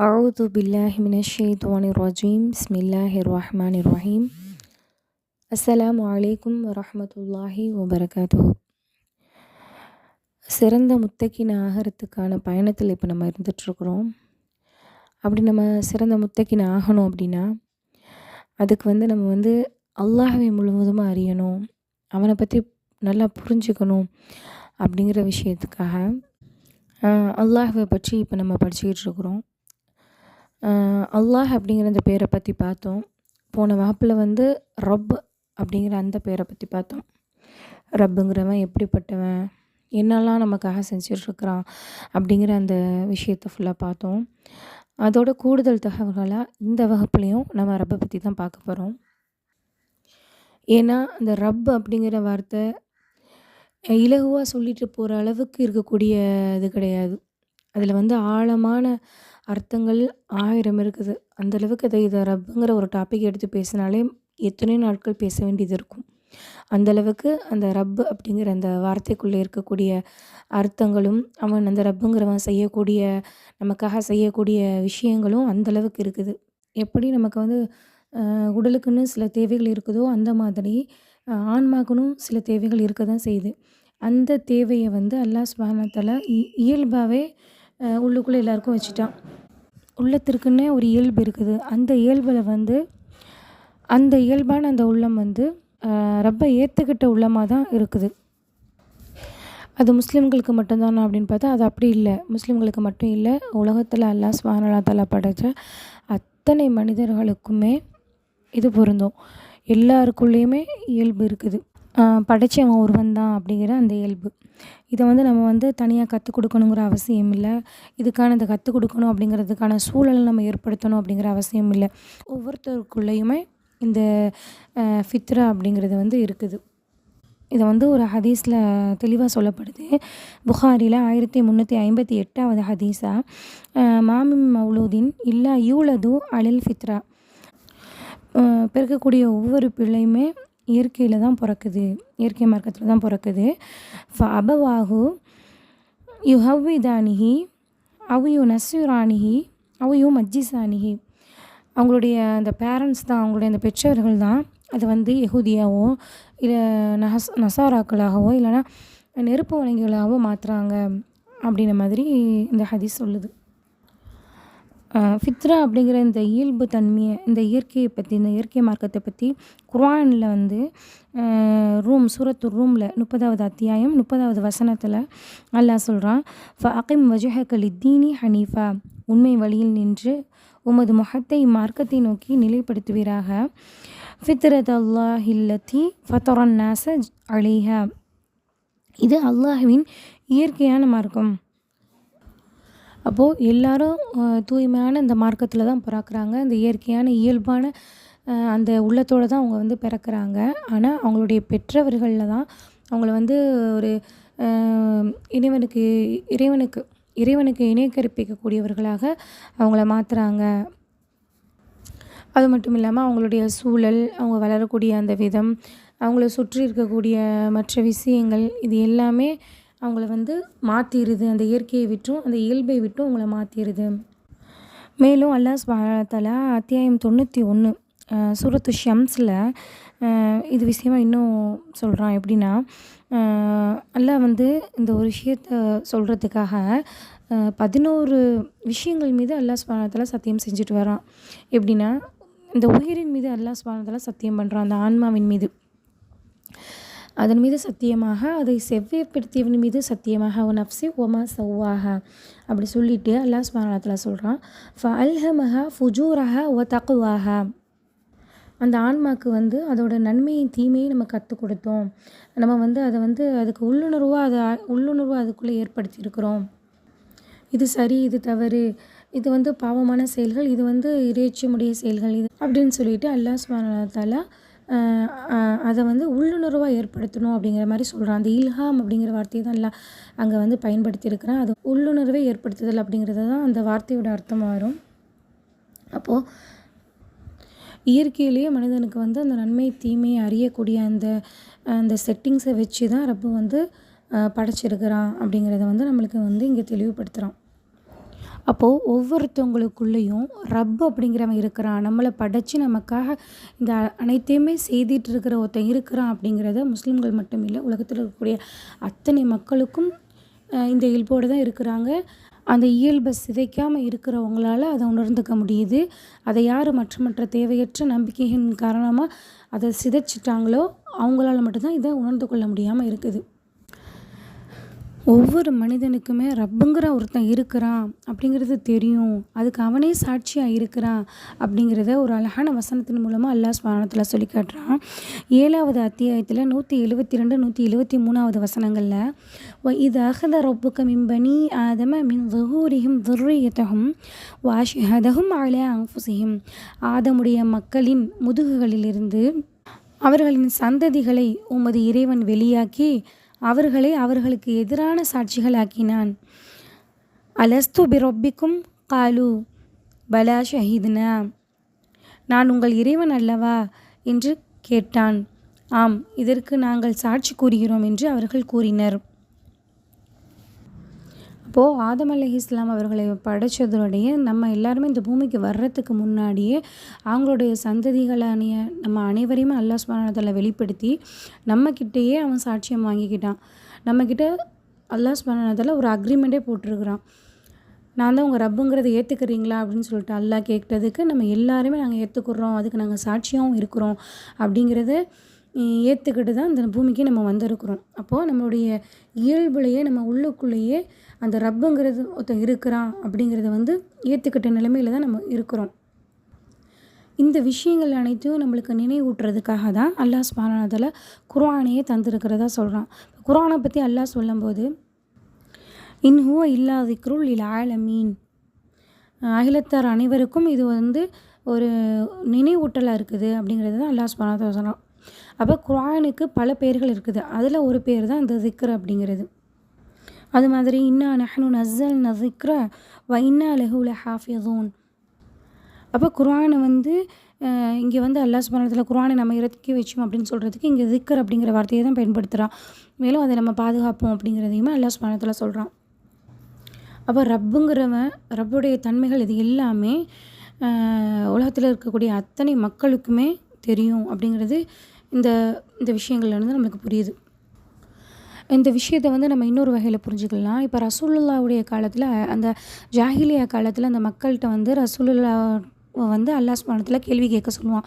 أعوذ بالله من الشيطان الرجيم بسم الله الرحمن الرحيم السلام عليكم ورحمة الله وبركاته. சிறந்த முத்தக்கின் ஆகிறதுக்கான பயணத்தில் இப்போ நம்ம இருந்துகிட்ருக்குறோம். அப்படி நம்ம சிறந்த முத்தக்கின் ஆகணும் அப்படின்னா அதுக்கு நம்ம அல்லாஹ்வை முழுவதுமாக அறியணும், அவனை பற்றி நல்லா புரிஞ்சுக்கணும். அப்படிங்கிற விஷயத்துக்காக அல்லாஹ்வை பற்றி இப்போ நம்ம படிச்சுக்கிட்டு இருக்கிறோம். அல்லாஹ் அப்படிங்கிற அந்த பேரை பற்றி பார்த்தோம். போன வகுப்பில் ரப் அப்படிங்கிற அந்த பேரை பற்றி பார்த்தோம். ரப்புங்கிறவன் எப்படிப்பட்டவன், என்னெல்லாம் நமக்காக செஞ்சிட்ருக்கிறான் அப்படிங்கிற அந்த விஷயத்தை ஃபுல்லாக பார்த்தோம். அதோட கூடுதல் தகவல்களாக இந்த வகுப்புலேயும் நம்ம ரப்பை பற்றி தான் பார்க்க போகிறோம். ஏன்னா அந்த ரப் அப்படிங்கிற வார்த்தை இலகுவாக சொல்லிட்டு போகிற அளவுக்கு இருக்கக்கூடிய இது கிடையாது. அதில் ஆழமான அர்த்தங்கள் 1000 இருக்குது. அந்தளவுக்கு இதை ரப்புங்கிற ஒரு டாபிக் எடுத்து பேசினாலே எத்தனையோ நாட்கள் பேச வேண்டியது இருக்கும். அந்தளவுக்கு அந்த ரப் அப்படிங்கிற அந்த வார்த்தைக்குள்ளே இருக்கக்கூடிய அர்த்தங்களும் அந்த ரப்புங்கிறவன் செய்யக்கூடிய நமக்காக செய்யக்கூடிய விஷயங்களும் அந்தளவுக்கு இருக்குது. எப்படி நமக்கு உடலுக்குன்னு சில தேவைகள் இருக்குதோ அந்த மாதிரி ஆன்மாக்குன்னு சில தேவைகள் இருக்க தான் செய்யுது. அந்த தேவையை அல்லாஹ் சுப்ஹானஹு வ தஆலா இயல்பாகவே உள்ளுக்குள்ளே எல்லாருக்கும் வச்சுட்டான். உள்ளத்திற்குன்னே ஒரு இயல்பு இருக்குது. அந்த இயல்பில் அந்த இயல்பான அந்த உள்ளம் ரப்பை ஏற்றுக்கிட்ட உள்ளமாக தான் இருக்குது. அது முஸ்லீம்களுக்கு மட்டும்தானா அப்படின்னு பார்த்தா அது அப்படி இல்லை. முஸ்லீம்களுக்கு மட்டும் இல்லை, உலகத்தில் அல்லாஹ் சுப்ஹானஹு வ தஆலா படைத்த அத்தனை மனிதர்களுக்குமே இது பொருந்தும். எல்லாருக்குள்ளேயுமே இயல்பு இருக்குது. படைச்சவன் ஒருவன் தான் அப்படிங்கிற அந்த இயல்பு. இதை நம்ம தனியாக கற்றுக் கொடுக்கணுங்கிற அவசியம் இல்லை. இதை கற்றுக் கொடுக்கணும் அப்படிங்கிறதுக்கான சூழலை நம்ம ஏற்படுத்தணும் அப்படிங்கிற அவசியம் இல்லை. ஒவ்வொருத்தருக்குள்ளேயுமே இந்த ஃபித்ரா அப்படிங்கிறது இருக்குது. இதை ஒரு ஹதீஸில் தெளிவாக சொல்லப்படுது. புகாரியில் 1358வது ஹதீஸா, மாமின் மௌலூதின் இல்லா யூலது அலில் ஃபித்ரா, பிறக்கக்கூடிய ஒவ்வொரு பிள்ளையுமே இயற்கையில் தான் பிறக்குது, இயற்கை மார்க்கத்தில் தான் பிறக்குது. அபவாகு யுஹவ்விதானிஹி அவையு நஸ்ஸிரானிஹி அவையு மஜ்ஜிசானிஹி, அவங்களுடைய அந்த பேரண்ட்ஸ் தான், அவங்களுடைய அந்த பெற்றோர்கள் தான் அது யஹூதியாவோ இல்லை நசாராக்களாகவோ இல்லைனா நெருப்பு வணங்கிகளாகவோ மாற்றுறாங்க அப்படின்ற மாதிரி இந்த ஹதீஸ் சொல்லுது. ஃபித்ரா அப்படிங்கிற இந்த இயல்பு தன்மையை, இந்த இயற்கையை பற்றி, இந்த இயற்கை மார்க்கத்தை பற்றி குர்ஆனில் சூரத்து ரூமில் 30வது அத்தியாயம் 30வது வசனத்தில் அல்லாஹ் சொல்கிறான், ஃபஅகிம் வஜஹக லித்தீனி ஹனீஃபா, உண்மை வழியில் நின்று உமது முகத்தை மார்க்கத்தை நோக்கி நிலைப்படுத்துவீராக. ஃபித்ரத் அல்லாஹில்லதி ஃபதரன் நாஸ அலைஹா, இது அல்லாஹ்வின் இயற்கையான மார்க்கம். அப்போது எல்லாரும் தூய்மையான இந்த மார்க்கத்தில் தான் பிறக்கிறாங்க. இந்த இயற்கையான இயல்பான அந்த உள்ளத்தோடு தான் அவங்க பிறக்கிறாங்க. ஆனால் அவங்களுடைய பெற்றவர்களில் தான் அவங்கள ஒரு இறைவனுக்கு இணை கற்பிக்கக்கூடியவர்களாக அவங்கள மாற்றுறாங்க. அது மட்டும் இல்லாமல் அவங்களுடைய சூழல், அவங்க வளரக்கூடிய அந்த விதம், அவங்கள சுற்றி இருக்கக்கூடிய மற்ற விஷயங்கள், இது எல்லாமே அவங்கள மாற்றிடுது. அந்த இயற்கையை விட்டும் அந்த இயல்பை விட்டும் அவங்கள மாற்றிடுது. மேலும் அல்லாஹ் சுப்ஹானஹு வ தஆலா அத்தியாயம் 91 சூரத்து ஷம்ஸில் இது விஷயமாக இன்னும் சொல்கிறான். எப்படின்னா, அல்லாஹ் இந்த ஒரு விஷயத்தை சொல்கிறதுக்காக 11 விஷயங்கள் மீது அல்லாஹ் சுப்ஹானஹு வ தஆலா சத்தியம் செஞ்சுட்டு வரான். எப்படின்னா, இந்த உயிரின் மீது அல்லாஹ் சுப்ஹானஹு வ தஆலா சத்தியம் பண்ணுறான், அந்த ஆன்மாவின் மீது, அதன் மீது சத்தியமாக, அதை செவ்வைப்படுத்தியவன் மீது சத்தியமாக, அவ நஃப்ஸி ஒமா சவ்வாஹா அப்படி சொல்லிட்டு அல்லாஹ் சுப்ஹானஹு வ தஆலா சொல்கிறான், ஃபஅல்ஹமஹா ஃபுஜூரஹா வ தக்வாஹா, அந்த ஆன்மாக்கு அதோட நன்மையும் தீமையும் நம்ம கற்றுக் கொடுத்தோம். நம்ம அதை அதுக்கு உள்ளுணர்வாக அதுக்குள்ளே ஏற்படுத்தியிருக்கிறோம். இது சரி, இது தவறு, இது பாவமான செயல்கள், இது இறைச்சியுடைய செயல்கள், இது அப்படின்னு சொல்லிட்டு அல்லாஹ் சுப்ஹானஹு வ தஆலா அதை உள்ளுணர்வாக ஏற்படுத்தணும் அப்படிங்கிற மாதிரி சொல்கிறான். அந்த இல்ஹாம் அப்படிங்கிற வார்த்தையை தான் எல்லாம் அங்கே பயன்படுத்தியிருக்கிறான். அது உள்ளுணர்வை ஏற்படுத்துதல் அப்படிங்கிறது தான் அந்த வார்த்தையோட அர்த்தமாக வரும். அப்போது இயற்கையிலேயே மனிதனுக்கு அந்த நன்மை தீமையை அறியக்கூடிய அந்த செட்டிங்ஸை வச்சு தான் ரப்பு படைச்சிருக்கிறான் அப்படிங்கிறத நம்மளுக்கு இங்கே தெளிவுபடுத்துகிறான். அப்போது ஒவ்வொருத்தவங்களுக்குள்ளேயும் ரப் அப்படிங்கிறவன் இருக்கிறான், நம்மளை படைச்சு நமக்காக இந்த அனைத்தையுமே செய்துட்டு இருக்கிற ஒருத்தன் இருக்கிறான் அப்படிங்கிறத முஸ்லீம்கள் மட்டும் இல்லை, உலகத்தில் இருக்கக்கூடிய அத்தனை மக்களுக்கும் இந்த இயல்போடு தான் இருக்கிறாங்க. அந்த இயல்பை சிதைக்காமல் இருக்கிறவங்களால அதை உணர்ந்துக்க முடியுது. அதை யார் மற்ற தேவையற்ற நம்பிக்கையின் காரணமாக அதை சிதைச்சிட்டாங்களோ அவங்களால மட்டும்தான் இதை உணர்ந்து கொள்ள முடியாமல் இருக்குது. ஒவ்வொரு மனிதனுக்குமே ரப்புங்கிற ஒருத்தன் இருக்கிறான் அப்படிங்கிறது தெரியும், அதுக்கு அவனே சாட்சியாக இருக்கிறான் அப்படிங்கிறத ஒரு அழகான வசனத்தின் மூலமாக அல்லாஹ் சுப்ஹானஹு வ தஆலா சொல்லி காட்டுறான். 7வது அத்தியாயத்தில் 172 173வது வசனங்களில் وَإِذْ أَخَذَ رَبُّكَ مِنْ بَنِي آدَمَ مِنْ ظُهُورِهِمْ ذُرِّيَّتَهُمْ وَأَشْهَدَهُمْ عَلَى أَنْفُسِهِمْ ஆதமுடைய மக்களின் முதுகுகளிலிருந்து அவர்களின் சந்ததிகளை உமது இறைவன் வெளியாக்கி அவர்களை அவர்களுக்கு எதிரான சாட்சிகளாக்கினான். அலஸ்து பிரப்பிக்கும் காலு பலா ஷஹீத்னா, நான் உங்கள் இறைவன் அல்லவா என்று கேட்டான். ஆம், இதற்கு நாங்கள் சாட்சி கூறுகிறோம் என்று அவர்கள் கூறினர். அப்போது ஆதம் அலைஹிஸ்ஸலாம் அவர்களை படைச்சதோடைய நம்ம எல்லாருமே இந்த பூமிக்கு வர்றதுக்கு முன்னாடியே அவங்களுடைய சந்ததிகளானிய நம்ம அனைவரையுமே அல்லாஹ் சுப்ஹானஹு வ தஆலா வெளிப்படுத்தி நம்மக்கிட்டேயே அவன் சாட்சியம் வாங்கிக்கிட்டான். நம்மக்கிட்ட அல்லாஹ் சுப்ஹானஹு வ தஆலா ஒரு அக்ரிமெண்ட்டே போட்டிருக்கிறான். நான் தான் உங்கள் ரப்புங்கிறத ஏற்றுக்கிறீங்களா அப்படின்னு சொல்லிட்டு அல்லாஹ் கேட்டதுக்கு நம்ம எல்லாருமே நாங்கள் ஏற்றுக்குறோம், அதுக்கு நாங்கள் சாட்சியாகவும் இருக்கிறோம் அப்படிங்கிறத ஏற்றுக்கிட்டு தான் இந்த பூமிக்கு நம்ம வந்திருக்கிறோம். அப்போது நம்மளுடைய இயல்புலையே நம்ம உள்ளுக்குள்ளேயே அந்த ரப்புங்கிறது ஒருத்தன் இருக்கிறான் அப்படிங்கிறத ஏற்றுக்கிட்ட நிலைமையில் தான் நம்ம இருக்கிறோம். இந்த விஷயங்கள் அனைத்தையும் நம்மளுக்கு நினைவூட்டுறதுக்காக தான் அல்லாஹ் சுப்ஹானஹு வ தஆலா குர்ஆனையே தந்திருக்கிறதா சொல்கிறான். குர்ஆனை பற்றி அல்லாஹ் சொல்லும்போது இன் ஹுவ இல்லா ஸிக்ருல் லில் ஆலமீன், அகிலத்தார் அனைவருக்கும் இது ஒரு நினைவூட்டலாக இருக்குது அப்படிங்கிறது தான் அல்லாஹ் சுப்ஹானஹு வ தஆலா சொல்கிறான். அப்போ குர்ஆனுக்கு பல பெயர்கள் இருக்குது, அதில் ஒரு பேர் தான் இந்த ஸிக்ர் அப்படிங்கிறது. அது மாதிரி இன்னா நஹ்னு நஸ்ஸல்னா ஸிக்ர வ இன்னா லஹு லஹாஃபிஸூன். அப்போ குர்ஆனை இங்கே அல்லாஹ் சுப்ஹானஹு வ தஆலா குர்ஆனை நம்ம இறக்கி வச்சோம் அப்படின்னு சொல்கிறதுக்கு இங்கே ஸிக்ர் அப்படிங்கிற வார்த்தையை தான் பயன்படுத்துகிறான். மேலும் அதை நம்ம பாதுகாப்போம் அப்படிங்கிறதையுமே அல்லாஹ் சுப்ஹானஹு வ தஆலா சொல்கிறான். அப்போ ரப்புங்கிறவன், ரப்புடைய தன்மைகள் இது எல்லாமே உலகத்தில் இருக்கக்கூடிய அத்தனை மக்களுக்குமே தெரியும் அப்படிங்கிறது இந்த இந்த விஷயங்கள்லேருந்து நம்மளுக்கு புரியுது. இந்த விஷயத்தை நம்ம இன்னொரு வகையில் புரிஞ்சுக்கலாம். இப்போ ரசூலுல்லாவுடைய காலத்தில், அந்த ஜாஹிலியா காலத்தில் அந்த மக்கள்கிட்ட ரசூலுல்லாவை அல்லாஹ் சுப்ஹானஹு வ தஆலா கேள்வி கேட்க சொல்லுவான்.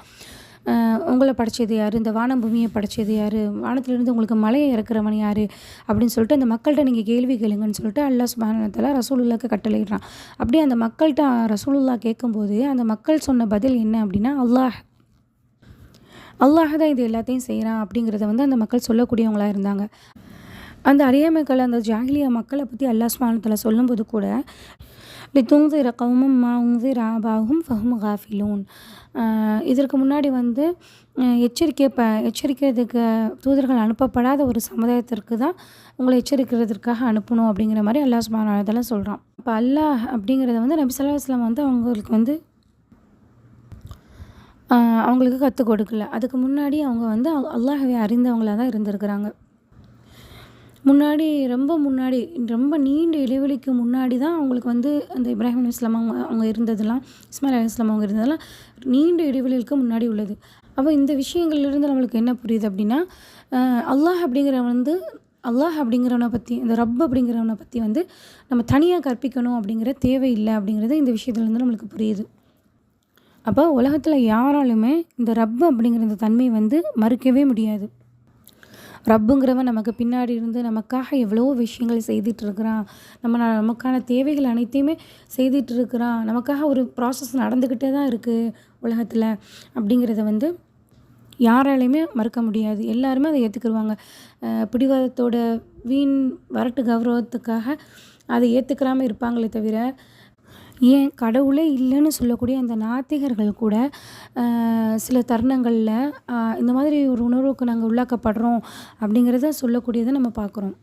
உங்களை படைச்சது யார், இந்த வானம் பூமியை படைச்சது யார், வானத்திலிருந்து உங்களுக்கு மலையை இறக்குறவன் யார் அப்படின்னு சொல்லிட்டு அந்த மக்கள்கிட்ட நீங்கள் கேள்வி கேளுங்கன்னு சொல்லிட்டு அல்லாஹ் சுப்ஹானஹு வ தஆலா ரசூலுல்லாவுக்கு கட்டளையிடுறான். அப்படியே அந்த மக்கள்கிட்ட ரசூலுல்லா கேட்கும்போது அந்த மக்கள் சொன்ன பதில் என்ன அப்படின்னா, அல்லாஹ் தான் இது எல்லாத்தையும் செய்கிறான் அப்படிங்கிறத அந்த மக்கள் சொல்லக்கூடியவங்களாக இருந்தாங்க. அந்த அறியாமைகள், அந்த ஜாஹிலியா மக்களை பற்றி அல்லாஹ் சுப்ஹானஹு வ தஆலா சொல்லும்போது கூட லிதுன்ஸிர கௌமம் மா உன்ஸிர ஆபாஹும் ஃபஹும் காஃபிலூன், இதற்கு முன்னாடி எச்சரிக்கிறதுக்கு தூதர்கள் அனுப்பப்படாத ஒரு சமுதாயத்திற்கு தான் உங்களை எச்சரிக்கிறதுக்காக அனுப்பணும் அப்படிங்கிற மாதிரி அல்லாஹ் சுப்ஹானஹு வ தஆலா சொல்கிறான். இப்போ அல்லாஹ் அப்படிங்கிறத நபி ஸல்லல்லாஹு அலைஹி வஸல்லம் அவங்களுக்கு கற்றுக் கொடுக்கல. அதுக்கு முன்னாடி அவங்க அல்லாஹ்வை அறிந்தவங்களாக தான் இருந்திருக்கிறாங்க. ரொம்ப நீண்ட இடைவெளிக்கு முன்னாடி தான் அவங்களுக்கு அந்த இப்ராஹிம் அலைஹிஸ்ஸலாம் அவங்க இருந்ததெல்லாம், இஸ்மாயில் அலைஹிஸ்ஸலாம் அவங்க இருந்ததெல்லாம் நீண்ட இடைவெளிக்கு முன்னாடி உள்ளது. அப்போ இந்த விஷயங்கள்லேருந்து நம்மளுக்கு என்ன புரியுது அப்படின்னா, அல்லாஹ் அப்படிங்கிறவனை பற்றி, இந்த ரப் அப்படிங்கிறவனை பற்றி நம்ம தனியாக கற்பிக்கணும் அப்படிங்கிற தேவையில்லை அப்படிங்கிறது இந்த விஷயத்துலேருந்து நம்மளுக்கு புரியுது. அப்போ உலகத்தில் யாராலுமே இந்த ரப் அப்படிங்கிற இந்த தன்மை மறுக்கவே முடியாது. ரப்புங்கிறவன் நமக்கு பின்னாடி இருந்து நமக்காக எவ்வளோ விஷயங்கள் செய்துட்டு இருக்கிறான், நமக்கான தேவைகள் அனைத்தையுமே செய்துட்டு இருக்கிறான், நமக்காக ஒரு ப்ராசஸ் நடந்துக்கிட்டே தான் இருக்குது உலகத்தில் அப்படிங்கிறத யாராலையுமே மறுக்க முடியாது. எல்லாருமே அதை ஏற்றுக்குருவாங்க. பிடிவாதத்தோட வீண் வரட்டு கௌரவத்துக்காக அதை ஏற்றுக்கிறாமல் இருப்பாங்களே தவிர, ஏன் கடவுளே இல்லைன்னு சொல்லக்கூடிய அந்த நாத்திகர்கள் கூட சில தருணங்களில் இந்த மாதிரி ஒரு உணர்வுக்கு நாங்கள் உள்ளாக்கப்படுறோம் அப்படிங்கிறத சொல்லக்கூடியதை நம்ம பார்க்குறோம்.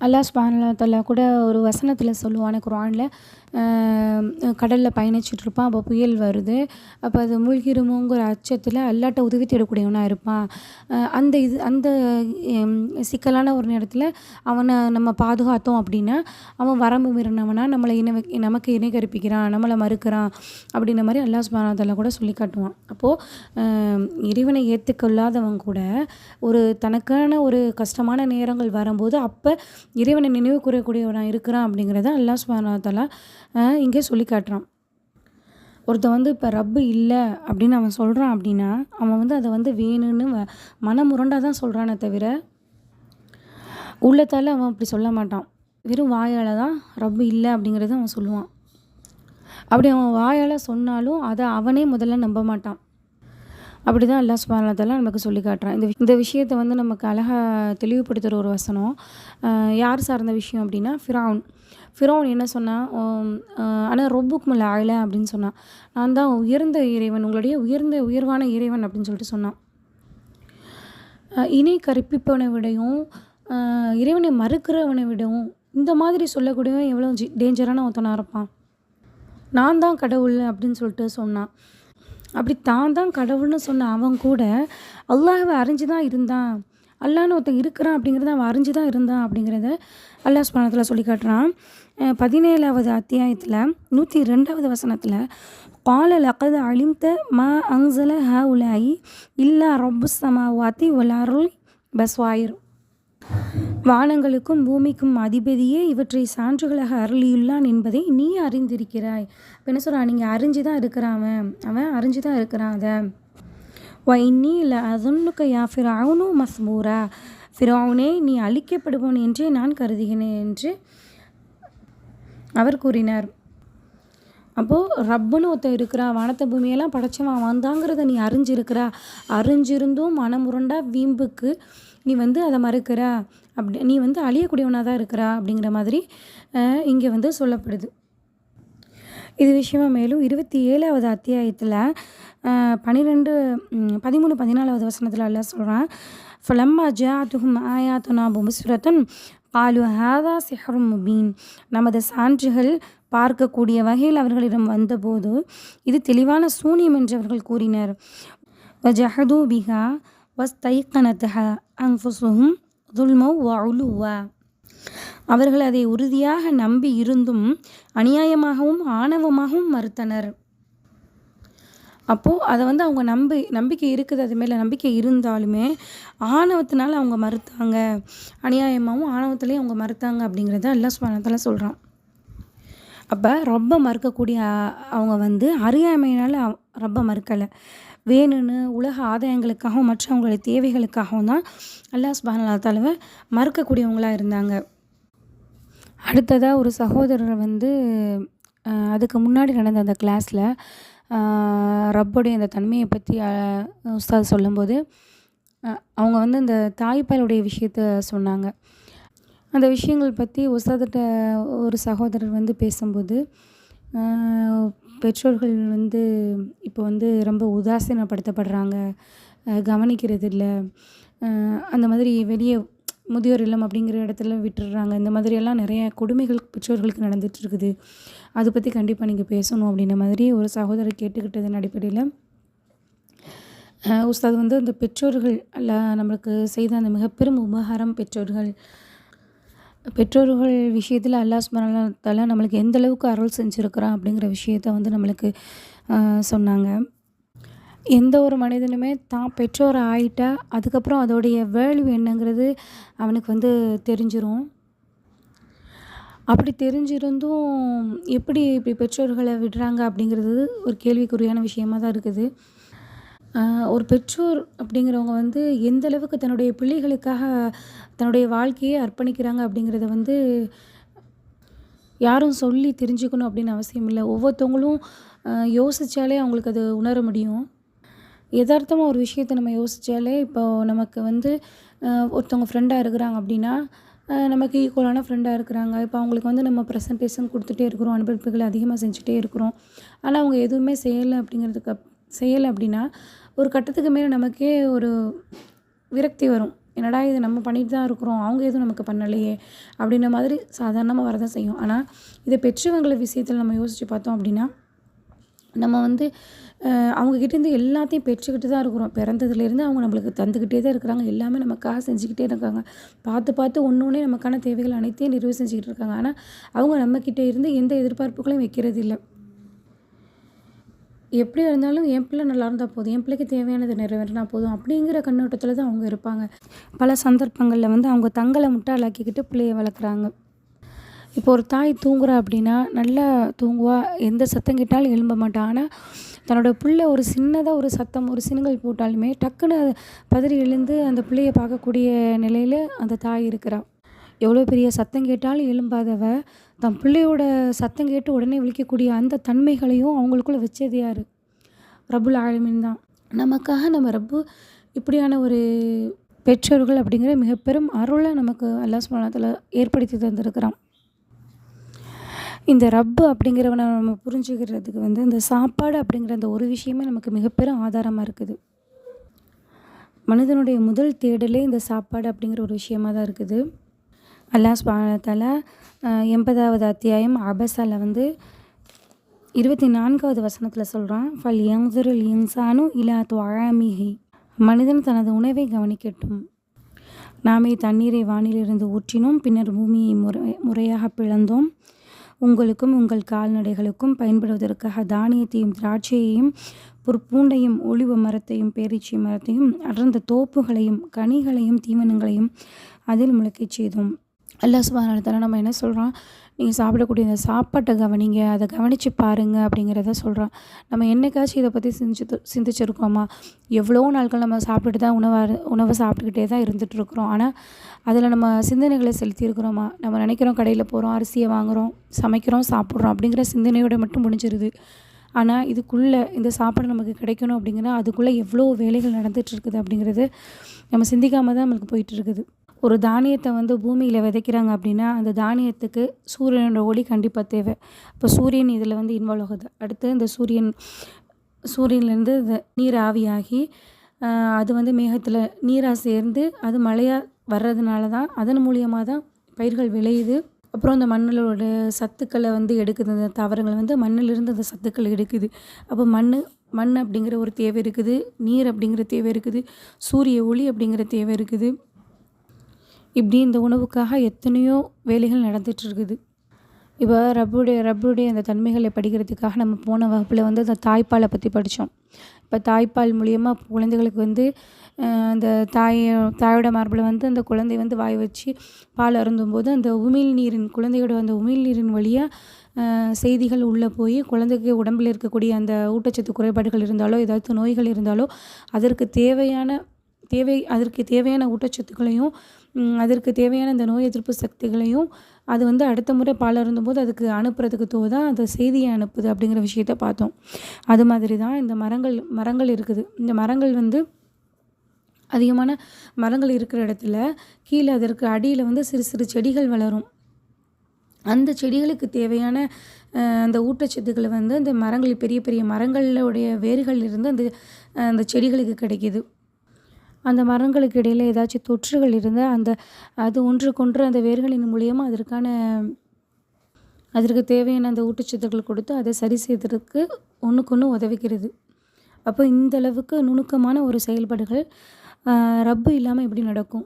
அல்லாஹ் சுப்ஹானஹு வ தஆலா கூட ஒரு வசனத்தில் சொல்லுவானே குர்ஆனில், கடலில் பயணிச்சிட்ருப்பான். அப்போ புயல் வருது. அப்போ அது மூழ்கிருமோங்கிற அச்சத்தில் அல்லாட்ட உதவி தேடக்கூடியவனா இருப்பான். அந்த சிக்கலான ஒரு நேரத்தில் அவனை நம்ம பாதுகாத்தோம் அப்படின்னா, அவன் வரம்பு மீறினவனா நம்மளை நமக்கு இணை கற்பிக்கிறான், நம்மளை மறுக்கிறான் அப்படின்ற மாதிரி அல்லாஹ் சுப்ஹானஹு வ தஆலா கூட சொல்லி காட்டுவான். அப்போது இறைவனை ஏற்றுக்கொள்ளாதவங்க கூட ஒரு தனக்கான ஒரு கஷ்டமான நேரங்கள் வரும்போது அப்போ இறைவனை நினைவு கூறக்கூடியவனா இருக்கிறான் அப்படிங்கிறத அல்லாஹ் சுப்ஹானஹு வ தஆலா இங்கே சொல்லி காட்டுறான். ஒருத்தன் வந்து இப்போ ரப்பு இல்லை அப்படின்னு அவன் சொல்கிறான் அப்படின்னா, அவன் வந்து அதை வந்து வேணும்னு மனமுரண்டாக தான் சொல்கிறானே தவிர உள்ளத்தால் அவன் அப்படி சொல்ல மாட்டான். வெறும் வாயால் தான் ரப்பு இல்லை அப்படிங்கிறத அவன் சொல்லுவான். அப்படி அவன் வாயால் சொன்னாலும் அதை அவனே முதல்ல நம்ப மாட்டான். அப்படி தான் அல்லாஹ் சுப்ஹானஹு வ தஆலா நமக்கு சொல்லி காட்டுறான். இந்த விஷயத்தை வந்து நமக்கு அழகாக தெளிவுபடுத்துகிற ஒரு வசனம். யார் சார்ந்த விஷயம் அப்படின்னா ஃபிரௌன் என்ன சொன்னான், ஆனால் ரொப்புக்குமுல் ஆயில அப்படின்னு சொன்னான். நான் தான் உயர்ந்த இறைவன், உங்களுடைய உயர்வான இறைவன் அப்படின்னு சொல்லிட்டு சொன்னான். இணை கற்பிப்பவனை விடையும் இறைவனை மறுக்கிறவனை விடவும் இந்த மாதிரி சொல்லக்கூடியவன் எவ்வளோ டேஞ்சரான ஒருத்தனாக இருப்பான். நான் தான் கடவுள் அப்படின்னு சொல்லிட்டு சொன்னான். அப்படி தான் கடவுள்னு சொன்ன அவன் கூட அல்லாஹ்வை அறிஞ்சு தான் இருந்தான். அல்லாஹ்னு ஒருத்தன் இருக்கிறான் அப்படிங்கிறத அவன் அறிஞ்சு தான் இருந்தான் அப்படிங்கிறத அல்லாஹ் சுப்ஹானஹு வ தஆலா சொல்லி காட்டுறான். 17வது அத்தியாயத்தில் 102வது வசனத்தில் قال لقد علمت ما أنزل هؤلاء إلا رب السماوات والأرض بصائر. வானங்களுக்கும் பூமிக்கும் அதிபதியே இவற்றை சான்றுகளாக அருளியுள்ளான் என்பதை நீ அறிந்திருக்கிறாய். இப்போ என்ன சொல்கிறான், நீங்கள் அறிஞ்சு தான் இருக்கிறான், அவன் அறிஞ்சு தான் இருக்கிறான். அதை وإني لأظنك يا فرعون مثبورا. ஃபிரௌனே நீ அழிக்கப்படுவோன் என்றே நான் கருதுகிறேன் என்று அவர் கூறினார். அப்போது ரப்புன்னு ஒருத்தர் இருக்கிறா, வானத்தை பூமியெல்லாம் படைச்சவன் வந்தாங்கிறத நீ அறிஞ்சிருந்தும் மனமுரண்டா வீம்புக்கு நீ வந்து அதை மறுக்கிறா, அப்படி நீ வந்து அழியக்கூடியவனாக தான் இருக்கிறா அப்படிங்கிற மாதிரி இங்கே வந்து சொல்லப்படுது. இது விஷயமா மேலும் 27வது அத்தியாயத்தில் 13, 14வது வசனத்தில் அல்லாஹ் சொல்கிறான், ஃபலம்மா ஜாஅத்துஹும் ஆயாத்துனா முஸ்ஃபிரத்துன் காலு ஹாதா சிஹ்ரும் முபீன். நமது சான்றுகள் பார்க்கக்கூடிய வகையில் அவர்களிடம் வந்தபோது இது தெளிவான சூனியம் என்று அவர்கள் கூறினர். வஜஹது பிஹா வஸ்தைகனத்ஹா அன்ஃபுஸுஹும் ظுல்மௌ வஉலுவா. அவர்கள் அதை உறுதியாக நம்பி இருந்தும் அநியாயமாகவும் ஆணவமாகவும் மறுத்தனர். அப்போது அதை வந்து அவங்க நம்பிக்கை இருக்குது, அது மேலே நம்பிக்கை இருந்தாலுமே ஆணவத்தினால அவங்க மறுத்தாங்க, அநியாயமாகவும் ஆணவத்திலையும் அவங்க மறுத்தாங்க அப்படிங்கிறத அல்லாஹ் சுப்ஹானஹு வ தஆலா சொல்கிறான். அப்போ ரப்பை மறுக்கக்கூடிய அவங்க வந்து அறியாமையினால் ரப்பை மறுக்கலை, வேணும்னு உலக ஆதாயங்களுக்காகவும் மற்றவங்களுடைய தேவைகளுக்காகவும் தான் அல்லாஹ் சுப்ஹானஹு வ தஆலாவை மறுக்கக்கூடியவங்களாக இருந்தாங்க. அடுத்ததாக ஒரு சகோதரர் வந்து அதுக்கு முன்னாடி நடந்த அந்த கிளாஸில் ரப்புடைய அந்த தன்மையை பற்றி உஸ்தாத் சொல்லும்போது அவங்க வந்து இந்த தாய்ப்பாலுடைய விஷயத்த சொன்னாங்க. அந்த விஷயங்கள் பற்றி உஸ்தாத்திட்ட ஒரு சகோதரர் வந்து பேசும்போது, பெற்றோர்கள் வந்து இப்போ வந்து ரொம்ப உதாசீனப்படுத்தப்படுறாங்க, கவனிக்கிறது இல்லை, அந்த மாதிரி வெளியே முதியோர் இல்லம் அப்படிங்கிற இடத்துல விட்டுடுறாங்க, இந்த மாதிரியெல்லாம் நிறைய கொடுமைகள் பெற்றோர்களுக்கு நடந்துகிட்டு இருக்குது, அதை பற்றி கண்டிப்பாக நீங்கள் பேசணும் அப்படின்ற மாதிரி ஒரு சகோதரர் கேட்டுக்கிட்டதன் அடிப்படையில் உஸ்தாத் வந்து அந்த பெற்றோர்கள் நம்மளுக்கு செய்த அந்த மிகப்பெரும் உபகாரம் பெற்றோர்கள் விஷயத்தில் அல்லாஹ் சுப்ஹானஹு வ தஆலா நம்மளுக்கு எந்த அளவுக்கு அருள் செஞ்சுருக்கிறான் அப்படிங்கிற விஷயத்த வந்து நம்மளுக்கு சொன்னாங்க. எந்த ஒரு மனிதனுமே தான் பெற்றோர் ஆகிட்டா அதுக்கப்புறம் அதோடைய வேல்யூ என்னங்கிறது அவனுக்கு வந்து தெரிஞ்சிடும். அப்படி தெரிஞ்சிருந்தும் எப்படி இப்படி பெற்றோர்களை விடுறாங்க அப்படிங்கிறது ஒரு கேள்விக்குறியான விஷயமாக தான் இருக்குது. ஒரு பெற்றோர் அப்படிங்கிறவங்க வந்து எந்த அளவுக்கு தன்னுடைய பிள்ளைகளுக்காக தன்னுடைய வாழ்க்கையை அர்ப்பணிக்கிறாங்க அப்படிங்கிறத வந்து யாரும் சொல்லி தெரிஞ்சுக்கணும் அப்படின்னு அவசியம் இல்லை. ஒவ்வொருத்தவங்களும் யோசித்தாலே அவங்களுக்கு அது உணர முடியும். யதார்த்தமாக ஒரு விஷயத்தை நம்ம யோசித்தாலே, இப்போது நமக்கு வந்து ஒருத்தவங்க ஃப்ரெண்டாக இருக்கிறாங்க அப்படின்னா நமக்கு ஈக்குவலான ஃப்ரெண்டாக இருக்கிறாங்க, இப்போ அவங்களுக்கு வந்து நம்ம ப்ரெசன்டேஷன் கொடுத்துட்டே இருக்கிறோம், அனுபவிப்புகளை அதிகமாக செஞ்சுட்டே இருக்கிறோம், ஆனால் அவங்க எதுவுமே செய்யலை அப்படின்னா ஒரு கட்டத்துக்கு மேலே நமக்கே ஒரு விரக்தி வரும். என்னடா இது நம்ம பண்ணிட்டு தான் இருக்கிறோம், அவங்க எதுவும் நமக்கு பண்ணலையே அப்படின்ற மாதிரி சாதாரணமாக வரதான் செய்யும். ஆனால் இதை பெற்றவங்கள விஷயத்தில் நம்ம யோசித்து பார்த்தோம் அப்படின்னா, நம்ம வந்து அவங்கக்கிட்டேருந்து எல்லாத்தையும் பெற்றுக்கிட்டு தான் இருக்கிறோம். பிறந்ததுலேருந்து அவங்க நம்மளுக்கு தந்துக்கிட்டே தான் இருக்கிறாங்க. எல்லாமே நமக்காக செஞ்சுக்கிட்டே இருக்காங்க. பார்த்து பார்த்து ஒன்று ஒன்றே நமக்கான தேவைகள் அனைத்தையும் நிறைவு செஞ்சுக்கிட்டு இருக்காங்க. ஆனால் அவங்க நம்மக்கிட்ட இருந்து எந்த எதிர்பார்ப்புகளையும் வைக்கிறது இல்லை. எப்படியா இருந்தாலும் என் பிள்ளை நல்லா இருந்தால் போதும், என் பிள்ளைக்கு தேவையானது நிறைவேறினா போதும் அப்படிங்கிற கண்ணோட்டத்தில் தான் அவங்க இருப்பாங்க. பல சந்தர்ப்பங்களில் வந்து அவங்க தங்களை முட்டாளாக்கிக்கிட்டு பிள்ளைய வளர்க்குறாங்க. இப்போ ஒரு தாய் தூங்குறா அப்படின்னா நல்லா தூங்குவா, எந்த சத்தம் கேட்டாலும் எழும்ப மாட்டா. ஆனால் தன்னோட பிள்ளை ஒரு சின்னதாக ஒரு சத்தம் ஒரு சினுங்கல் போட்டாலுமே டக்குன்னு பதறி எழுந்து அந்த பிள்ளைய பார்க்கக்கூடிய நிலையில் அந்த தாய் இருக்கிறா. எவ்வளோ பெரிய சத்தம் கேட்டாலும் எழும்பாதவ தன் பிள்ளையோட சத்தம் கேட்டு உடனே விழிக்கக்கூடிய அந்த தன்மைகளையும் அவங்களுக்குள்ள வச்சது யார்? ரப்புல் ஆலமீன் தான். நமக்காக நம்ம ரப்பு இப்படியான ஒரு பெற்றோர்கள் அப்படிங்கிற மிக பெரும் அருளை நமக்கு அல்லாஹ் சுப்ஹானஹு வ தஆலா ஏற்படுத்தி தந்திருக்கிறான். இந்த ரப்பு அப்படிங்கிறவனை நம்ம புரிஞ்சுக்கிறதுக்கு வந்து இந்த சாப்பாடு அப்படிங்கிற அந்த ஒரு விஷயமே நமக்கு மிகப்பெரும் ஆதாரமாக இருக்குது. மனிதனுடைய முதல் தேடலே இந்த சாப்பாடு அப்படிங்கிற ஒரு விஷயமாக தான் இருக்குது. அல்லாஹ் சுப்ஹானஹு வ தஆலா 80வது அத்தியாயம் அபஸால வந்து 24வது வசனத்தில் சொல்கிறான், ஃபல் யன்சுருல் இன்சானு இலா துஆமிஹி, மனிதன் தனது உணவை கவனிக்கட்டும். நாமே தண்ணீரை வானிலிருந்து ஊற்றினோம், பின்னர் பூமியை முறையாக பிளந்தோம். உங்களுக்கும் உங்கள் கால்நடைகளுக்கும் பயன்படுவதற்காக தானியத்தையும் திராட்சையையும் பூண்டையும் ஒலிவ மரத்தையும் பேரீச்சை மரத்தையும் அடர்ந்த தோப்புகளையும் கனிகளையும் தீவனங்களையும் அதில் முளைக்கச் செய்தோம். அல்லாஹ் சுப்ஹானஹு வ தஆலா நம்ம என்ன சொல்கிறான், நீங்கள் சாப்பிடக்கூடிய இந்த சாப்பாட்டை கவனிங்க, அதை கவனித்து பாருங்கள் அப்படிங்கிறத சொல்கிறான். நம்ம என்னைக்காச்சும் இதை பற்றி சிந்திச்சிருக்கோமா? எவ்வளோ நாட்கள் நம்ம சாப்பிட்டுட்டு தான் உணவை சாப்பிட்டுக்கிட்டே தான் இருந்துகிட்ருக்குறோம். ஆனால் அதில் நம்ம சிந்தனைகளை செலுத்தியிருக்கிறோமா? நம்ம நினைக்கிறோம் கடையில் போகிறோம், அரிசியை வாங்குகிறோம், சமைக்கிறோம், சாப்பிட்றோம் அப்படிங்கிற சிந்தனையோடு மட்டும் முடிஞ்சிருது. ஆனால் இதுக்குள்ளே இந்த சாப்பாடு நமக்கு கிடைக்கணும் அப்படிங்கிற அதுக்குள்ளே எவ்வளோ வேலைகள் நடந்துகிட்ருக்குது அப்படிங்கிறது நம்ம சிந்திக்காமல் தான் நம்மளுக்கு போயிட்டுருக்குது. ஒரு தானியத்தை வந்து பூமியில் விதைக்கிறாங்க அப்படின்னா அந்த தானியத்துக்கு சூரியனோட ஒளி கண்டிப்பாக தேவை. இப்போ சூரியன் இதில் வந்து இன்வால்வ் ஆகுது. அடுத்து இந்த சூரியன்லேருந்து இந்த நீர் ஆவியாகி அது வந்து மேகத்தில் நீராக சேர்ந்து அது மழையாக வர்றதுனால தான் அதன் மூலியமாக தான் பயிர்கள் விளையுது. அப்புறம் அந்த மண்ணோட சத்துக்களை வந்து எடுக்குது. அந்த தாவரங்கள் வந்து மண்ணிலிருந்து அந்த சத்துக்களை எடுக்குது. அப்போ மண் அப்படிங்கிற ஒரு தேவை இருக்குது, நீர் அப்படிங்கிற தேவை இருக்குது, சூரிய ஒளி அப்படிங்கிற தேவை இருக்குது. இப்படி இந்த உணவுக்காக எத்தனையோ வேலைகள் நடந்துகிட்ருக்குது. இப்போ ரப்புடைய அந்த தன்மைகளை படிக்கிறதுக்காக நம்ம போன வகுப்பில் வந்து அந்த தாய்ப்பாலை பற்றி படித்தோம். இப்போ தாய்ப்பால் மூலிமா குழந்தைகளுக்கு வந்து அந்த தாயோட மார்பில் வந்து அந்த குழந்தை வந்து வாய் வச்சு பால் அருந்தும்போது அந்த குழந்தையோட அந்த உமிழ்நீரின் வழியாக செய்திகள் உள்ளே போய் குழந்தைக்கு உடம்பில் இருக்கக்கூடிய அந்த ஊட்டச்சத்து குறைபாடுகள் இருந்தாலோ ஏதாவது நோய்கள் இருந்தாலோ அதற்கு தேவையான ஊட்டச்சத்துக்களையும் அதற்கு தேவையான இந்த நோய் எதிர்ப்பு சக்திகளையும் அது வந்து அடுத்த முறை பால் அருந்தும்போது அதுக்கு அனுப்புறதுக்கு தோதான் அந்த செய்தியை அனுப்புது அப்படிங்கிற விஷயத்த பார்த்தோம். அது மாதிரி தான் இந்த மரங்கள் இருக்குது. இந்த மரங்கள் வந்து அதிகமான மரங்கள் இருக்கிற இடத்துல கீழே அதற்கு அடியில் வந்து சிறு சிறு செடிகள் வளரும். அந்த செடிகளுக்கு தேவையான அந்த ஊட்டச்சத்துக்களை வந்து அந்த மரங்கள் பெரிய பெரிய மரங்களுடைய வேர்களிலிருந்து அந்த செடிகளுக்கு கிடைக்கிது. அந்த மரங்களுக்கு இடையில் ஏதாச்சும் தொற்றுகள் இருந்தால் அது ஒன்றுக்கொன்று அந்த வேர்களின் மூலியமா அதற்கு தேவையான அந்த ஊட்டச்சத்துக்கள் கொடுத்து அதை சரி செய்வதற்கு ஒன்றுக்கொன்று உதவிக்கிறது. அப்போ இந்த அளவுக்கு நுணுக்கமான ஒரு செயல்பாடுகள் ரப்பு இல்லாமல் எப்படி நடக்கும்?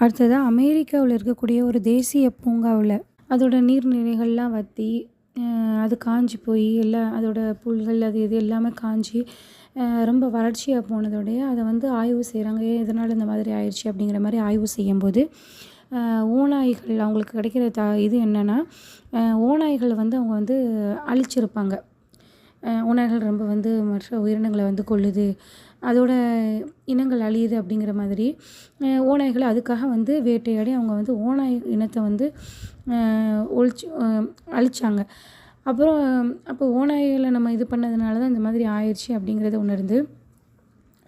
அடுத்ததாக அமெரிக்காவில் இருக்கக்கூடிய ஒரு தேசிய பூங்காவில் அதோட நீர்நிலைகள்லாம் வற்றி அது காஞ்சி போய் எல்லாம் அதோட புல்கள் அது இது எல்லாமே காஞ்சி ரொம்ப வறட்சியாக போனதோடைய அதை வந்து ஆய்வு செய்கிறாங்க. இதனால் இந்த மாதிரி ஆயிடுச்சு அப்படிங்கிற மாதிரி ஆய்வு செய்யும்போது ஓநாய்கள் அவங்களுக்கு கிடைக்கிற இது என்னென்னா ஓநாய்களை வந்து அவங்க வந்து அழிச்சிருப்பாங்க. ஓநாய்கள் ரொம்ப வந்து மற்ற உயிரினங்களை வந்து கொல்லுது, அதோட இனங்கள் அழியுது அப்படிங்கிற மாதிரி ஓநாய்களை அதுக்காக வந்து வேட்டையாடி அவங்க வந்து ஓநாய் இனத்தை வந்து அழிச்சாங்க. அப்போ ஓநாய்களை நம்ம இது பண்ணதுனால தான் இந்த மாதிரி ஆயிடுச்சு அப்படிங்கிறத உணர்ந்து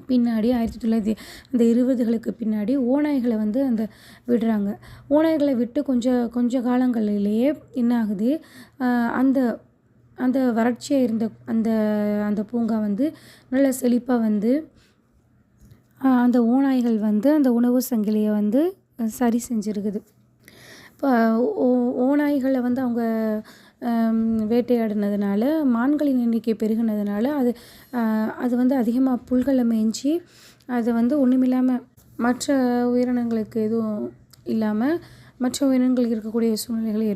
பின்னாடி 1920களுக்கு பின்னாடி ஓநாய்களை வந்து விடுறாங்க. ஓநாய்களை விட்டு கொஞ்ச காலங்களிலேயே என்ன ஆகுது, அந்த வறட்சியாக இருந்த அந்த பூங்கா வந்து நல்ல செழிப்பாக வந்து அந்த ஓநாய்கள் வந்து அந்த உணவு சங்கிலியை வந்து சரி செஞ்சுருக்குது. இப்போ ஓநாய்களை வந்து அவங்க வேட்டையாடினதுனால மான்களின் எண்ணிக்கை பெருகினதுனால அது வந்து அதிகமாக புல்களை மேய்ஞ்சி அதை வந்து ஒன்றுமில்லாமல் மற்ற உயிரினங்களுக்கு எதுவும் இல்லாமல் மற்ற உயிரினங்களுக்கு இருக்கக்கூடிய சூழ்நிலைகளை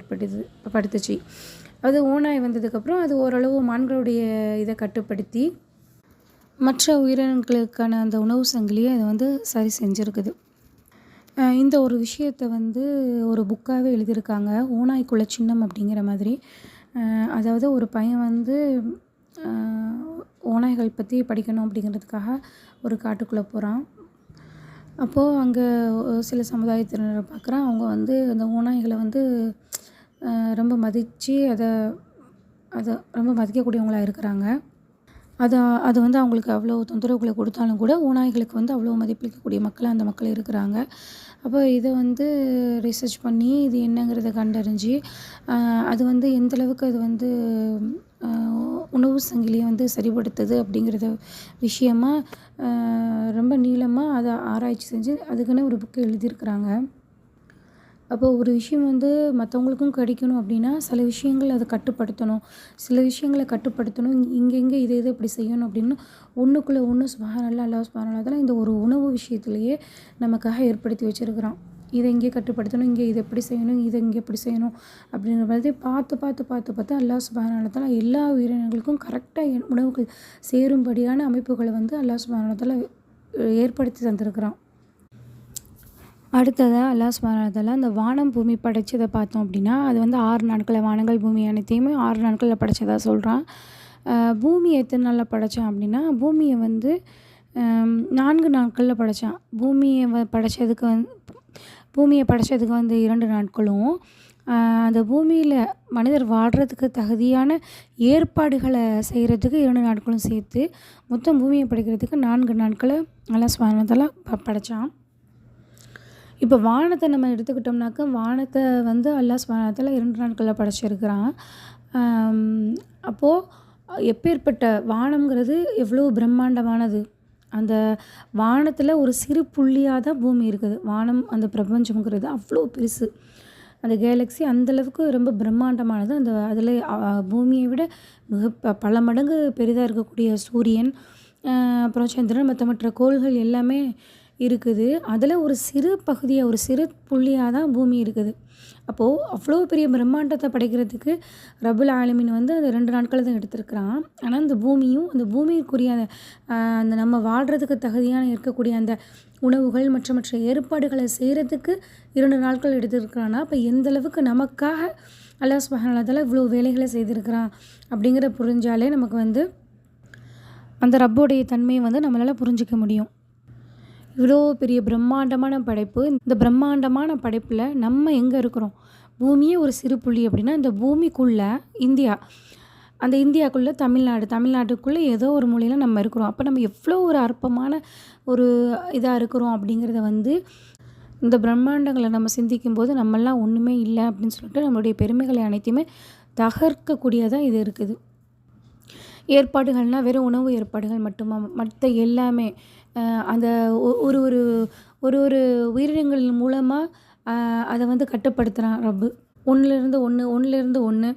படுத்துச்சு. அது ஓநாய் வந்ததுக்கப்புறம் அது ஓரளவு மான்களுடைய இதை கட்டுப்படுத்தி மற்ற உயிரினங்களுக்கான அந்த உணவு சங்கிலியை அதை வந்து சரி செஞ்சுருக்குது. இந்த ஒரு விஷயத்தை வந்து ஒரு புக்காகவே எழுதியிருக்காங்க, ஓநாய்க்குள்ள சின்னம் அப்படிங்கிற மாதிரி. அதாவது ஒரு பையன் வந்து ஓநாய்கள் பற்றி படிக்கணும் அப்படிங்கிறதுக்காக ஒரு காட்டுக்குள்ளே போகிறான். அப்போது அங்கே சில சமுதாயத்தினரை பார்க்குறான். அவங்க வந்து அந்த ஓநாய்களை வந்து ரொம்ப மதித்து அதை ரொம்ப மதிக்கக்கூடியவங்களாக இருக்கிறாங்க. அது வந்து அவங்களுக்கு அவ்வளோ தொந்தரவுகளை கொடுத்தாலும் கூட ஓநாய்களுக்கு வந்து அவ்வளோ மதிப்பளிக்கக்கூடிய மக்கள் அந்த மக்கள் இருக்கிறாங்க. அப்போ இதை வந்து ரிசர்ச் பண்ணி இது என்னங்கிறத கண்டறிஞ்சு அது வந்து எந்தளவுக்கு அது வந்து உணவு சங்கிலியை வந்து சரிப்படுத்துது அப்படிங்கிறத விஷயமா ரொம்ப நீளமாக அதை ஆராய்ச்சி செஞ்சு அதுக்குன்னு ஒரு புக்கு எழுதியிருக்கிறாங்க. அப்போது ஒரு விஷயம் வந்து மற்றவங்களுக்கும் கிடைக்கணும் அப்படின்னா சில விஷயங்கள் அதை கட்டுப்படுத்தணும், சில விஷயங்களை கட்டுப்படுத்தணும், இங்கே இது இப்படி செய்யணும் அப்படின்னு ஒன்றுக்குள்ளே ஒன்று சுப்ஹானல்லாஹ், அல்லாஹ் சுப்ஹானஹு வ தஆலா இந்த ஒரு உணவு விஷயத்துலையே நமக்காக ஏற்படுத்தி வச்சுருக்கிறான். இதை இங்கே கட்டுப்படுத்தணும், இங்கே இதை எப்படி செய்யணும், இதை இங்கே எப்படி செய்யணும் அப்படிங்கிற மாதிரி பார்த்து அல்லாஹ் சுப்ஹானஹு வ தஆலா எல்லா உயிரினங்களுக்கும் கரெக்டாக உணவுகள் சேரும்படியான அமைப்புகளை வந்து அல்லாஹ் சுப்ஹானஹு வ தஆலா ஏற்படுத்தி தந்திருக்கிறான். அடுத்ததாக அல்லாஹ் சுப்ஹானஹு வ தஆலா அந்த வானம் பூமி படைச்சதை பார்த்தோம் அப்படின்னா அது வந்து 6 நாட்களில் வானங்கள் பூமி அனைத்தையுமே 6 நாட்களில் படைச்சதாக சொல்கிறான். பூமியை எத்தனை நாளில் படைத்தான் அப்படின்னா பூமியை வந்து 4 நாட்களில் படைத்தான். பூமியை படைச்சதுக்கு வந்து 2 நாட்களும் அந்த பூமியில் மனிதர் வாழ்கிறதுக்கு தகுதியான ஏற்பாடுகளை செய்கிறதுக்கு 2 நாட்களும் சேர்த்து மொத்தம் பூமியை படைக்கிறதுக்கு 4 நாட்களை அல்லாஹ் சுப்ஹானஹு வ தஆலா படைத்தான். இப்போ வானத்தை நம்ம எடுத்துக்கிட்டோம்னாக்கா வானத்தை வந்து அல்லாஹ் சுப்ஹானஹு வ தஆலா 2 நாட்களில் படைச்சிருக்கிறான். அப்போது எப்பேற்பட்ட வானம்ங்கிறது எவ்வளோ பிரம்மாண்டமானது. அந்த வானத்தில் ஒரு சிறு புள்ளியாக தான் பூமி இருக்குது. வானம் அந்த பிரபஞ்சம்ங்கிறது அவ்வளோ பெருசு. அந்த கேலக்ஸி அந்தளவுக்கு ரொம்ப பிரம்மாண்டமானது. அதில் பூமியை விட பல மடங்கு பெரிதாக இருக்கக்கூடிய சூரியன், அப்புறம் சந்திரன், மற்ற கோள்கள் எல்லாமே இருக்குது. அதில் ஒரு சிறு பகுதியாக ஒரு சிறு புள்ளியாக தான் பூமி இருக்குது. அப்போது அவ்வளோ பெரிய பிரம்மாண்டத்தை படைக்கிறதுக்கு ரப்புல் ஆலமீன் வந்து அந்த 2 நாட்கள் தான் எடுத்திருக்கிறான். ஆனால் அந்த பூமிக்குரிய அந்த நம்ம வாழ்கிறதுக்கு தகுதியான இருக்கக்கூடிய அந்த உணவுகள் மற்ற ஏற்பாடுகளை செய்கிறதுக்கு 2 நாட்கள் எடுத்திருக்கிறான்னா அப்போ எந்தளவுக்கு நமக்காக அல்லாஹ் சுப்ஹானஹு வ தஆலா இவ்வளோ வேலைகளை செய்திருக்கிறான் அப்படிங்கிற புரிஞ்சாலே நமக்கு வந்து அந்த ரப்போடைய தன்மையை வந்து நம்மளால் புரிஞ்சிக்க முடியும். இவ்வளோ பெரிய பிரம்மாண்டமான படைப்பு. இந்த பிரம்மாண்டமான படைப்பில் நம்ம எங்கே இருக்கிறோம்? பூமியே ஒரு சிறு புள்ளி அப்படின்னா இந்த பூமிக்குள்ளே இந்தியா, அந்த இந்தியாவுக்குள்ளே தமிழ்நாட்டுக்குள்ளே ஏதோ ஒரு மூலையில் நம்ம இருக்கிறோம். அப்போ நம்ம எவ்வளோ ஒரு அற்பமான ஒரு இதாக இருக்கிறோம் அப்படிங்கிறத வந்து இந்த பிரம்மாண்டங்களை நம்ம சிந்திக்கும்போது நம்மெல்லாம் ஒன்றுமே இல்லை அப்படின்னு சொல்லிட்டு நம்மளுடைய பெருமைகளை அனைத்தையுமே தகர்க்கக்கூடியதாக இது இருக்குது. ஏற்பாடுகள்னால் வெறும் உணவு ஏற்பாடுகள் மட்டுமா? மற்ற எல்லாமே அந்த ஒரு உயிரினங்கள் மூலமாக அதை வந்து கட்டுப்படுத்துகிறான் ரப்பு. ஒன்றுலேருந்து ஒன்று.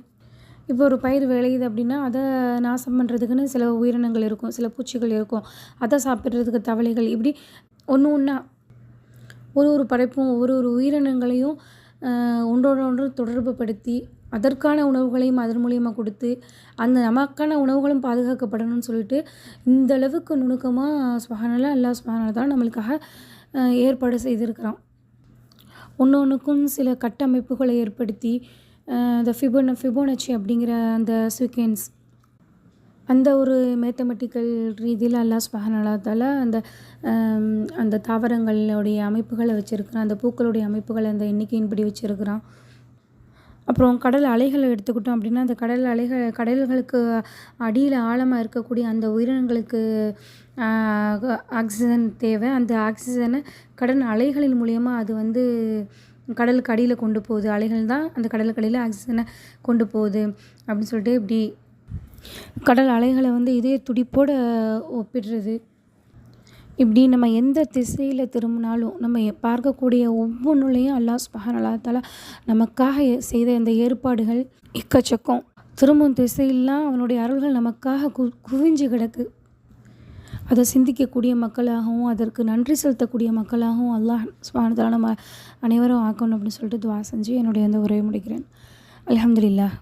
இப்போ ஒரு பயிர் விளையுது அப்படின்னா அதை நாசம் பண்ணுறதுக்குன்னு சில உயிரினங்கள் இருக்கும், சில பூச்சிகள் இருக்கும், அதை சாப்பிட்றதுக்கு தவளைகள், இப்படி ஒன்றா ஒரு படைப்பும் ஒரு உயிரினங்களையும் ஒன்றோடு ஒன்று தொடர்பு படுத்தி அதற்கான உணவுகளையும் அதன் மூலியமாக கொடுத்து அந்த நமக்கான உணவுகளும் பாதுகாக்கப்படணும்னு சொல்லிட்டு இந்தளவுக்கு நுணுக்கமாக சுப்ஹானல்லாஹ், அல்லாஹ் சுப்ஹானஹு வ தஆலா நம்மளுக்காக ஏற்பாடு செய்திருக்கிறான். ஒன்றுக்கும் சில கட்டமைப்புகளை ஏற்படுத்தி இந்த ஃபிபோனச்சி அப்படிங்கிற அந்த சீக்வென்ஸ், அந்த ஒரு மேத்தமெட்டிக்கல் ரீதியில் அல்லாஹ் சுப்ஹானஹு வ தஆலா அந்த தாவரங்களுடைய அமைப்புகளை வச்சுருக்கிறான். அந்த பூக்களுடைய அமைப்புகளை அந்த எண்ணிக்கையின்படி வச்சுருக்கிறான். அப்புறம் கடல் அலைகளை எடுத்துக்கிட்டோம் அப்படின்னா அந்த கடல்களுக்கு அடியில் ஆழமாக இருக்கக்கூடிய அந்த உயிரினங்களுக்கு ஆக்சிஜன் தேவை. அந்த ஆக்சிஜனை கடல் அலைகளின் மூலியமாக அது வந்து கடலுக்கு அடியில் கொண்டு போகுது. அலைகள் தான் அந்த கடலுக்கு அடியில் ஆக்சிஜனை கொண்டு போகுது அப்படின்னு சொல்லிட்டு இப்படி கடல் அலைகளை வந்து இதய துடிப்போடு ஒப்பிடுறது. இப்படி நம்ம எந்த திசையில் திரும்பினாலும் நம்ம பார்க்கக்கூடிய ஒவ்வொன்றுலேயும் அல்லாஹ் சுப்ஹானஹு வ தஆலா நமக்காக செய்த இந்த ஏற்பாடுகள் எக்கச்சக்கம். திரும்பும் திசையெல்லாம் அவனுடைய அருள்கள் நமக்காக குவிஞ்சு கிடக்கு. அதை சிந்திக்கக்கூடிய மக்களாகவும் அதற்கு நன்றி செலுத்தக்கூடிய மக்களாகவும் அல்லாஹ் சுப்ஹானஹு வ தஆலா நம்ம அனைவரும் ஆக்கணும் அப்படின்னு சொல்லிட்டு துவா செஞ்சு என்னுடைய அந்த உரையை முடிக்கிறேன். அல்ஹம்துலில்லாஹ்.